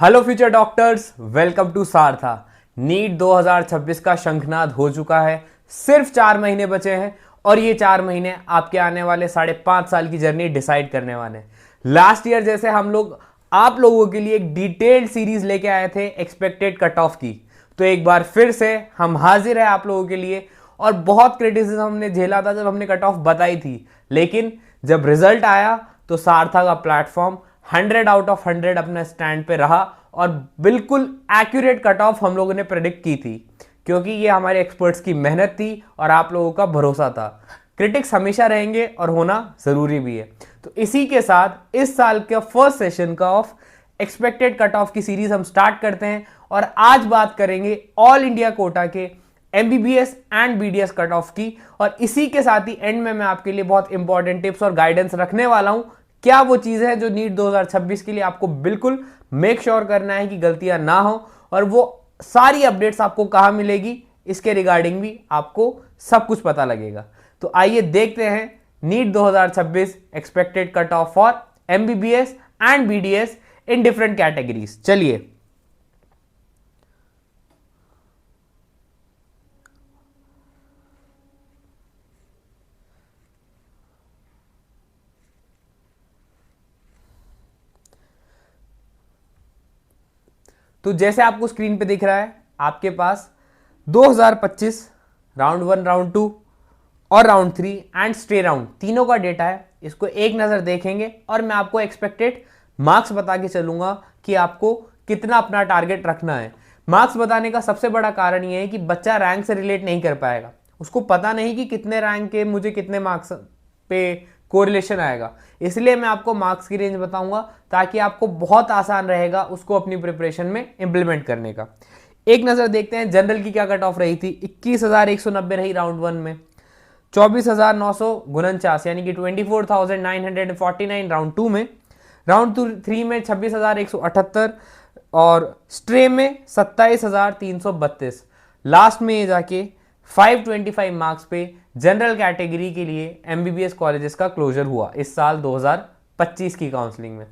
Hello future doctors, welcome to Saratha. NEET 2026 का शंखनाद हो चुका है। सिर्फ 4 महीने बचे हैं और ये 4 महीने आपके आने वाले 5.5 साल की जर्नी डिसाइड करने वाले हैं। लास्ट ईयर जैसे हम लोग आप लोगों के लिए एक डिटेल्ड सीरीज लेके आए थे एक्सपेक्टेड कट ऑफ की, तो एक बार फिर से हम हाजिर है आप लोगों के लिए। और बहुत क्रिटिसिज्म हमने झेला था जब हमने कट ऑफ बताई थी, लेकिन जब रिजल्ट आया तो सारथा का प्लेटफॉर्म 100 आउट ऑफ 100 अपने स्टैंड पे रहा और बिल्कुल एक्यूरेट कट ऑफ हम लोगों ने प्रेडिक्ट की थी, क्योंकि ये हमारे एक्सपर्ट्स की मेहनत थी और आप लोगों का भरोसा था। क्रिटिक्स हमेशा रहेंगे और होना जरूरी भी है। तो इसी के साथ इस साल के फर्स्ट सेशन का ऑफ एक्सपेक्टेड कट ऑफ की सीरीज हम स्टार्ट करते हैं और आज बात करेंगे ऑल इंडिया कोटा के MBBS and BDS cut off की। और इसी के साथ ही एंड में मैं आपके लिए बहुत इंपॉर्टेंट टिप्स और गाइडेंस रखने वाला हूं। क्या वो चीजें हैं जो नीट 2026 के लिए आपको बिल्कुल मेक श्योर करना है कि गलतियां ना हो, और वो सारी अपडेट्स आपको कहां मिलेगी इसके रिगार्डिंग भी आपको सब कुछ पता लगेगा। तो आइए देखते हैं NEET 2026 expected cut off for MBBS and BDS in different categories. चलिए, तो जैसे आपको स्क्रीन पे दिख रहा है, आपके पास 2025 राउंड 1, राउंड 2 और राउंड 3 एंड स्टे राउंड तीनों का डेटा है। इसको एक नज़र देखेंगे और मैं आपको एक्सपेक्टेड मार्क्स बता के चलूंगा कि आपको कितना अपना टारगेट रखना है। मार्क्स बताने का सबसे बड़ा कारण यह है कि बच्चा रैंक से रिलेट नहीं कर पाएगा, उसको पता नहीं कि कितने रैंक के मुझे कितने मार्क्स पे कोरिलेशन आएगा। इसलिए मैं आपको मार्क्स की रेंज बताऊंगा ताकि आपको बहुत आसान रहेगा उसको अपनी प्रिपरेशन में इंप्लीमेंट करने का। एक नज़र देखते हैं जनरल की क्या कट ऑफ रही थी। 21,190 रही राउंड 1 में, 24,949 यानी कि 24,949 राउंड 2 में, राउंड 3 में 26,178 और स्ट्रे में 27,332। लास्ट में ये जाके 525 मार्क्स पे जनरल कैटेगरी के लिए एमबीबीएस कॉलेजेस का क्लोजर हुआ इस साल 2025 की काउंसलिंग में।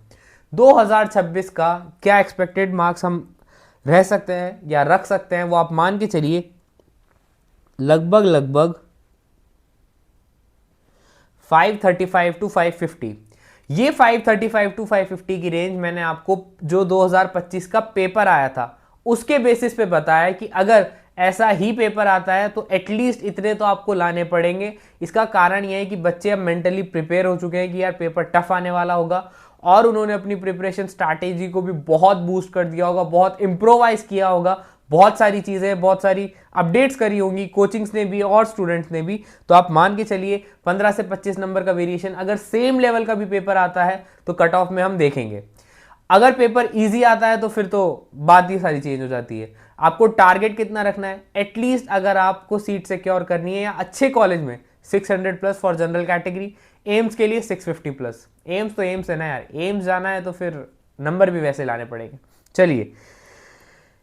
2026 का क्या एक्सपेक्टेड मार्क्स हम रह सकते हैं या रख सकते हैं, वो आप मान के चलिए लगभग 535 टू 550। ये 535 टू 550 की रेंज मैंने आपको जो 2025 का पेपर आया था उसके बेसिस पे बताया कि अगर ऐसा ही पेपर आता है तो एटलीस्ट इतने तो आपको लाने पड़ेंगे। इसका कारण यह है कि बच्चे अब मेंटली प्रिपेयर हो चुके हैं कि यार पेपर टफ आने वाला होगा, और उन्होंने अपनी प्रिपरेशन स्ट्रैटेजी को भी बहुत बूस्ट कर दिया होगा, बहुत इम्प्रोवाइज किया होगा, बहुत सारी चीज़ें, बहुत सारी अपडेट्स करी होंगी कोचिंग्स ने भी और स्टूडेंट्स ने भी। तो आप मान के चलिए 15 से 25 नंबर का वेरिएशन अगर सेम लेवल का भी पेपर आता है तो कट ऑफ में हम देखेंगे। अगर पेपर इजी आता है तो फिर तो बात ही सारी चेंज हो जाती है। आपको टारगेट कितना रखना है, एटलीस्ट अगर आपको सीट सिक्योर करनी है या अच्छे कॉलेज में 600 plus for general category, AIIMS के लिए 650 प्लस। एम्स तो एम्स है ना यार, एम्स जाना है तो फिर नंबर भी वैसे लाने पड़ेंगे। चलिए,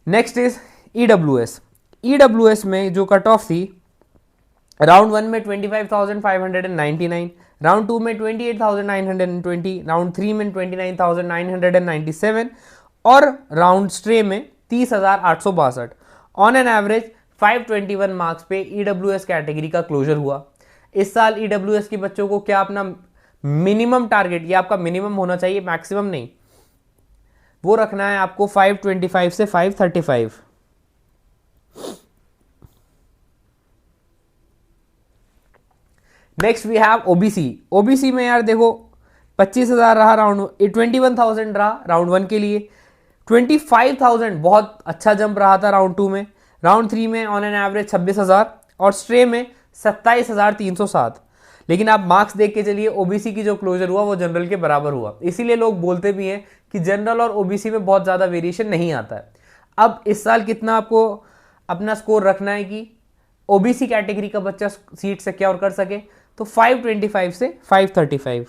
नेक्स्ट इज ईडब्ल्यूएस। ईडब्ल्यूएस में जो कट ऑफ थी राउंड 1 में 25,599, राउंड 2 में 28,920, राउंड 3 में 29,997 और राउंड स्ट्रे में 30,862। ऑन एन एवरेज 521 मार्क्स पे ईडब्ल्यूएस कैटेगरी का क्लोजर हुआ। इस साल ईडब्ल्यूएस के बच्चों को क्या अपना मिनिमम टारगेट, ये आपका मिनिमम होना चाहिए, मैक्सिमम नहीं, वो रखना है आपको 525 से 535। Next we have OBC. OBC में यार देखो 25,000 रहा राउंड, 21,000 रहा राउंड 1 के लिए, 25,000 बहुत अच्छा जंप रहा था राउंड 2 में, राउंड 3 में ऑन एन एवरेज 26,000 और स्ट्रे में 27,307। लेकिन आप मार्क्स देख के चलिए, ओबीसी की जो क्लोजर हुआ वो जनरल के बराबर हुआ। इसीलिए लोग बोलते भी हैं कि जनरल और ओबीसी में बहुत ज़्यादा वेरिएशन नहीं आता है। अब इस साल कितना आपको अपना स्कोर रखना है कि ओबीसी कैटेगरी का बच्चा सीट सिक्योर कर सके, तो 525 से 535।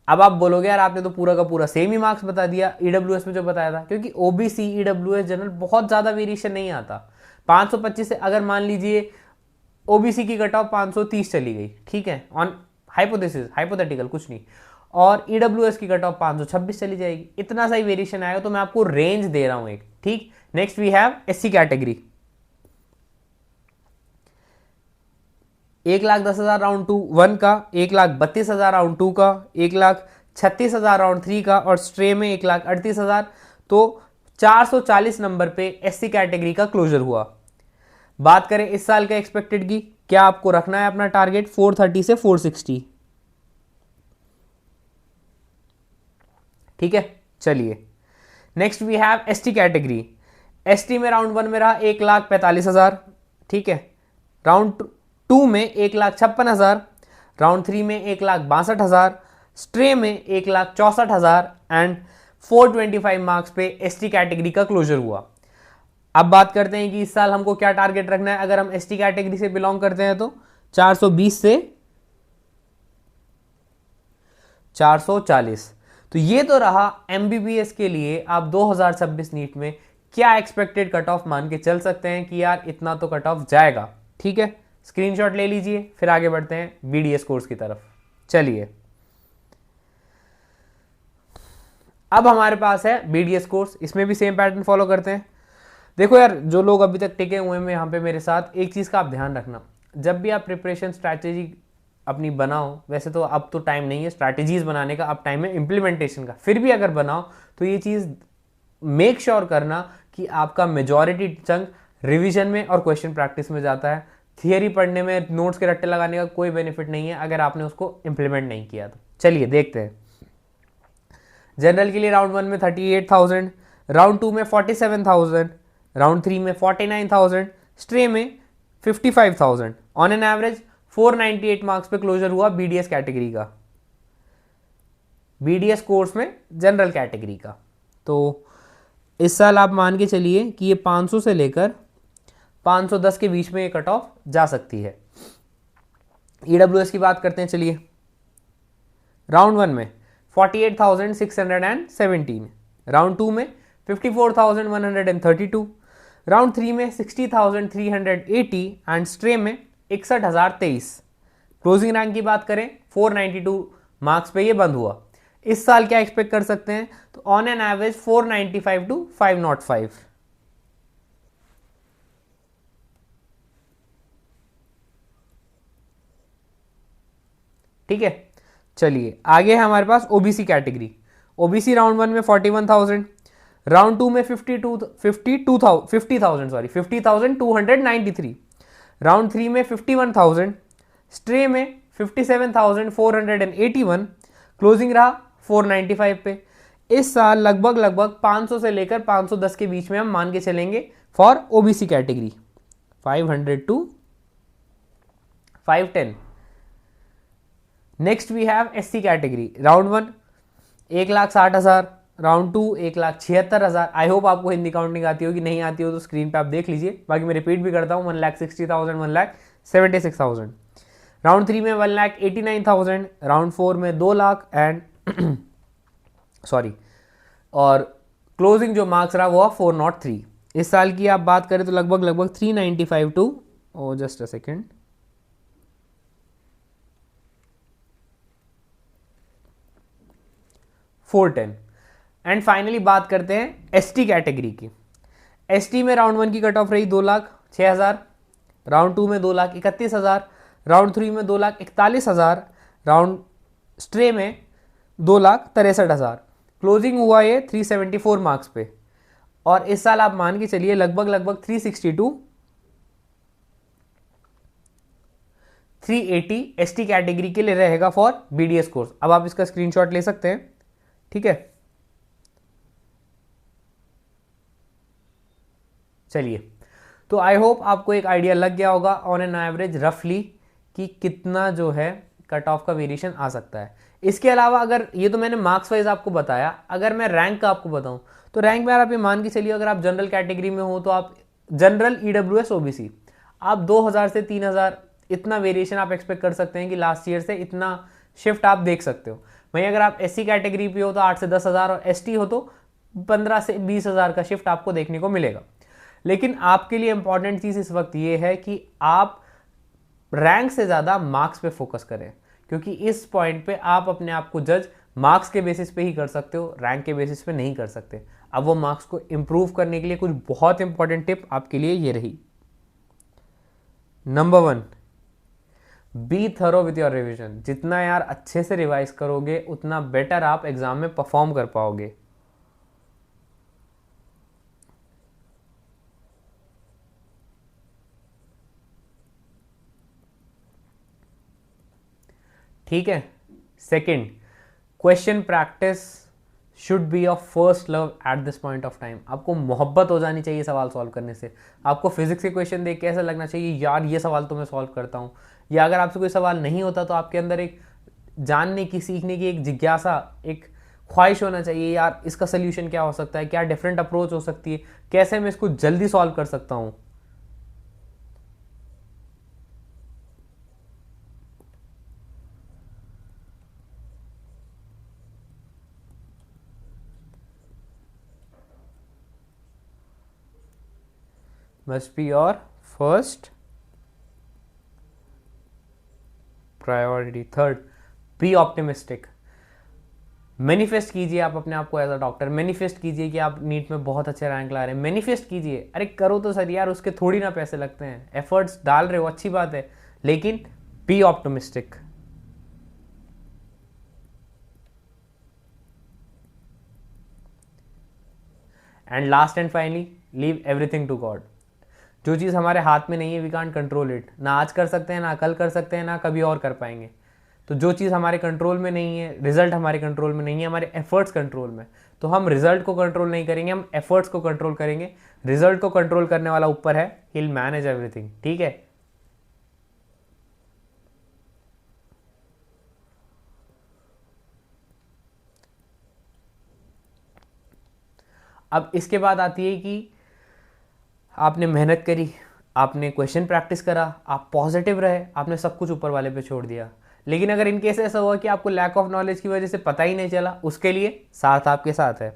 अब आप बोलोगे यार आपने तो पूरा का पूरा सेम ही मार्क्स बता दिया ईडब्ल्यूएस में जो बताया था, क्योंकि ओबीसी ईडब्ल्यूएस जनरल बहुत ज्यादा वेरिएशन नहीं आता। 525 से अगर मान लीजिए ओबीसी की कट ऑफ 530 चली गई, ठीक है, ऑन हाइपोथेसिस, हाइपोथेटिकल कुछ नहीं, और ईडब्ल्यूएस की कट ऑफ 526 चली जाएगी। इतना सा ही वेरिएशन आएगा, तो मैं आपको रेंज दे रहा हूं एक, ठीक। Next we have SC category. 1,10,000 round 1 का, 1,32,000 राउंड 2 का, 1,36,000 राउंड 3 का, और स्ट्रे में 1,38,000। तो 440 नंबर पे एससी कैटेगरी का क्लोजर हुआ। बात करें इस साल के एक्सपेक्टेड की, क्या आपको रखना है अपना टारगेट 430 से 460, ठीक है। चलिए next we have ST category. ST में राउंड 1 में रहा 1,45,000, ठीक है। राउंड 2 में 1,56,000, राउंड 3 में 1,62,000, स्ट्रे में 1,64,000 एंड 425 मार्क्स पे एसटी कैटेगरी का क्लोजर हुआ। अब बात करते हैं कि इस साल हमको क्या टारगेट रखना है। अगर हम एसटी कैटेगरी से बिलोंग करते हैं तो 420 से 440। तो ये तो रहा एमबीबीएस के लिए आप 2026 नीट में क्या एक्सपेक्टेड कट ऑफ मान के चल सकते हैं कि यार इतना तो कट ऑफ जाएगा, ठीक है। स्क्रीनशॉट ले लीजिए, फिर आगे बढ़ते हैं बीडीएस कोर्स की तरफ। चलिए अब हमारे पास है बीडीएस कोर्स, इसमें भी सेम पैटर्न फॉलो करते हैं। देखो यार, जो लोग अभी तक टिके हुए हैं यहाँ पे मेरे साथ, एक चीज़ का आप ध्यान रखना, जब भी आप प्रिपरेशन स्ट्रैटेजी अपनी बनाओ, वैसे तो अब तो टाइम नहीं है स्ट्रैटेजीज बनाने का, अब टाइम है इम्प्लीमेंटेशन का, फिर भी अगर बनाओ तो ये चीज़ मेक श्योर करना कि आपका मेजॉरिटी चंक रिवीजन में और क्वेश्चन प्रैक्टिस में जाता है। थियरी पढ़ने में नोट्स के रट्टे लगाने का कोई बेनिफिट नहीं है अगर आपने उसको इम्प्लीमेंट नहीं किया तो। चलिए देखते हैं। जनरल के लिए राउंड 1 में 38,000, राउंड 2 में 47,000, राउंड 3 में 49,000, स्ट्रे में 55,000। ऑन एन एवरेज 498 मार्क्स पे क्लोजर हुआ बीडीएस कैटेगरी का, बीडीएस कोर्स में जनरल कैटेगरी का। तो इस साल आप मान के चलिए कि ये 500 से लेकर 510 के बीच में ये कट ऑफ जा सकती है। ईडब्ल्यूएस की बात करते हैं। चलिए राउंड 1 में 48,617, राउंड 2 में 54,132, राउंड 3 में 60,380 एंड स्ट्रे में 61,023। क्लोजिंग रैंक की बात करें 492 मार्क्स पे ये बंद हुआ। इस साल क्या एक्सपेक्ट कर सकते हैं, तो ऑन एन एवरेज 495 टू 505। ठीक है। चलिए आगे है हमारे पास ओबीसी कैटेगरी। ओबीसी राउंड 1 में 41,000, राउंड 2 में 50,293, राउंड 3 में 51,000, स्ट्रे में 57,481, क्लोजिंग रहा 495 पे। इस साल लगभग 500 से लेकर 510 के बीच में हम मान के चलेंगे for OBC category, 500 to 510। Next we have SC category. Round 1 1,60,000, round 2 1,76,000। I hope आपको हिंदी काउंटिंग आती होगी, नहीं आती हो तो स्क्रीन पे आप देख लीजिए, बाकी मैं रिपीट भी करता हूँ। 1,60,000, 1,76,000। राउंड 3 में 1,89,000, राउंड 4 में 2 लाख एंड सॉरी, और क्लोजिंग जो मार्क्स रहा वो 403। इस साल की आप बात करें तो लगभग 395 to just a second 410। And finally बात करते हैं एसटी कैटेगरी की। एसटी में राउंड 1 की कट ऑफ रही 2,06,000, राउंड 2 में 2,31,000, राउंड 3 में 2,41,000, राउंड स्ट्रे में 2,63,000। क्लोजिंग हुआ ये 374 मार्क्स पे। और इस साल आप मान के चलिए लगभग 362 380 एसटी कैटेगरी के लिए रहेगा फॉर बीडीएस कोर्स। अब आप इसका स्क्रीनशॉट ले सकते हैं, ठीक है। चलिए, तो आई होप आपको एक आइडिया लग गया होगा ऑन एन एवरेज रफली कि कितना जो है कट ऑफ का वेरिएशन आ सकता है। इसके अलावा अगर ये तो मैंने मार्क्स वाइज आपको बताया, अगर मैं रैंक का आपको बताऊं तो रैंक में आप ये मान के चलिए अगर आप जनरल कैटेगरी में हो तो आप जनरल ईडब्ल्यूएस ओबीसी आप 2,000 से 3,000 इतना वेरिएशन आप एक्सपेक्ट कर सकते हैं कि लास्ट ईयर से इतना शिफ्ट आप देख सकते हो। वहीं अगर आप एससी कैटेगरी पे हो तो 8 से 10,000 और एसटी हो तो 15 से 20,000 का शिफ्ट आपको देखने को मिलेगा। लेकिन आपके लिए इंपॉर्टेंट चीज़ इस वक्त ये है कि आप रैंक से ज़्यादा मार्क्स पे फोकस करें, क्योंकि इस पॉइंट पे आप अपने आप को जज मार्क्स के बेसिस पे ही कर सकते हो, रैंक के बेसिस पे नहीं कर सकते। अब वो मार्क्स को इम्प्रूव करने के लिए कुछ बहुत इंपॉर्टेंट टिप आपके लिए ये रही। Number 1, B thorough with your revision. जितना यार अच्छे से रिवाइज करोगे उतना बेटर आप एग्जाम में परफॉर्म कर पाओगे। ठीक है। Second, question practice should be your first love at this point of time. आपको मोहब्बत हो जानी चाहिए सवाल सॉल्व करने से। आपको फिजिक्स के क्वेश्चन देख के ऐसा लगना चाहिए यार ये सवाल तो मैं सॉल्व करता हूँ। या अगर आपसे कोई सवाल नहीं होता तो आपके अंदर एक जानने की, सीखने की एक जिज्ञासा, एक ख्वाहिश होना चाहिए यार इसका सोल्यूशन क्या हो सकता है, क्या डिफरेंट अप्रोच हो सकती है, कैसे मैं इसको जल्दी सॉल्व कर सकता हूँ। Must be your first priority. Third, be optimistic. Manifest कीजिए आप अपने आप को एज अ डॉक्टर। मैनिफेस्ट कीजिए कि आप नीट में बहुत अच्छे रैंक ला रहे हैं। मैनिफेस्ट कीजिए, अरे करो तो सर यार, उसके थोड़ी ना पैसे लगते हैं। एफर्ट्स डाल रहे हो अच्छी बात है, लेकिन be optimistic. And last and finally, leave everything to God. जो चीज़ हमारे हाथ में नहीं है वी कांट कंट्रोल इट। ना आज कर सकते हैं, ना कल कर सकते हैं, ना कभी और कर पाएंगे। तो जो चीज़ हमारे कंट्रोल में नहीं है, रिजल्ट हमारे कंट्रोल में नहीं है, हमारे एफर्ट्स कंट्रोल में, तो हम रिजल्ट को कंट्रोल नहीं करेंगे, हम एफर्ट्स को कंट्रोल करेंगे। रिजल्ट को कंट्रोल करने वाला ऊपर है, ही विल मैनेज एवरीथिंग। ठीक है। अब इसके बाद आती है कि आपने मेहनत करी, आपने क्वेश्चन प्रैक्टिस करा, आप पॉजिटिव रहे, आपने सब कुछ ऊपर वाले पे छोड़ दिया। लेकिन अगर इन केस ऐसा हुआ कि आपको लैक ऑफ नॉलेज की वजह से पता ही नहीं चला, उसके लिए साथ आपके साथ है।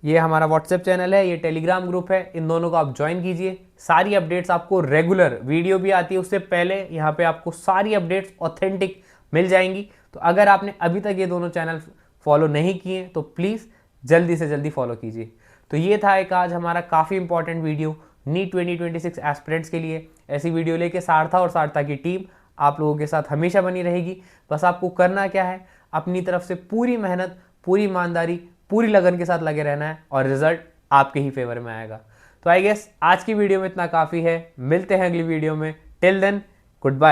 ये हमारा व्हाट्सएप चैनल है, ये टेलीग्राम ग्रुप है, इन दोनों को आप ज्वाइन कीजिए। सारी अपडेट्स आपको रेगुलर, वीडियो भी आती है उससे पहले, यहाँ पे आपको सारी अपडेट्स ऑथेंटिक मिल जाएंगी। तो अगर आपने अभी तक ये दोनों चैनल फॉलो नहीं किए तो प्लीज़ जल्दी से जल्दी फॉलो कीजिए। तो ये था एक आज हमारा काफ़ी इंपॉर्टेंट वीडियो नीट 2026 एस्पिरेंट्स के लिए। ऐसी वीडियो लेके सारथा और सारथा की टीम आप लोगों के साथ हमेशा बनी रहेगी। बस आपको करना क्या है, अपनी तरफ से पूरी मेहनत, पूरी ईमानदारी, पूरी लगन के साथ लगे रहना है और रिजल्ट आपके ही फेवर में आएगा। तो आई गेस आज की वीडियो में इतना काफ़ी है। मिलते हैं अगली वीडियो में। Till then, good bye.